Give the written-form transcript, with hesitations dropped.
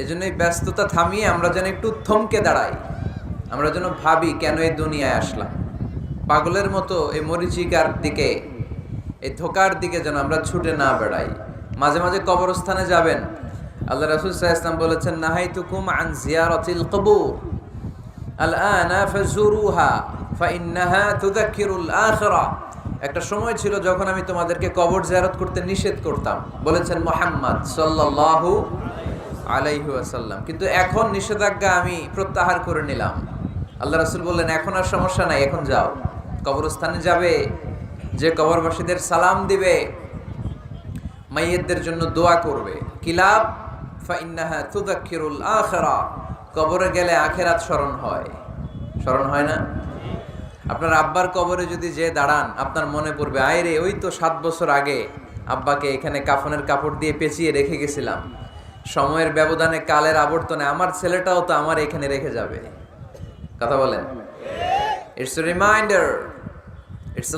এজন্যই ব্যস্ততা থামিয়ে আমরা যেন একটু থমকে দাঁড়াই, আমরা যেন ভাবি কেন এই দুনিয়ায় আসলাম। পাগলের মতো এই মরিচিকার দিকে, এই ধোকার দিকে যেন আমরা ছুটে না বেড়াই। মাঝে মাঝে কবরস্থানে যাবেন। আল্লাহ রাসূল সাল্লাল্লাহু আলাইহি ওয়াসাল্লাম বলেছেন, নাহাইতুকুম আন জিয়ারাতিল কবুর আলআনা ফাজুরুহা ফাইন্নাহা তুযাক্কিরুল আখিরাহ। একটা সময় ছিল যখন আমি তোমাদেরকে কবর জিয়ারত করতে নিষেধ করতাম, বলেছেন মুহাম্মদ সাল্লাল্লাহু আলাইহি ওয়াসাল্লাম, কিন্তু এখন নিষেধাজ্ঞা আমি প্রত্যাহার করে নিলাম। আল্লাহ রাসূল বললেন, এখন আর সমস্যা নাই, এখন যাও, কবরস্থানে যাবে, যে কবরবাসীদের সালাম দিবে, মাইয়িতদের জন্য দোয়া করবে। কিলাব ফাইন্নাহা তুযাক্কিরুল আখিরাহ, কবরে গেলে আখিরাত স্মরণ হয়, স্মরণ হয় না? আপনার আব্বার কবরে যদি যে দাঁড়ান, আপনার মনে পড়বে, আয় রে, ওই তো 7 বছর আগে আব্বাকে এখানে কাফনের কাপড় দিয়ে পেঁচিয়ে রেখে গেছিলাম। সময়ের ব্যবধানে, কালের আবর্তনে আমার ছেলেটাও তো আমার এখানে রেখে যাবে। কথা বলেন? It's a reminder, it's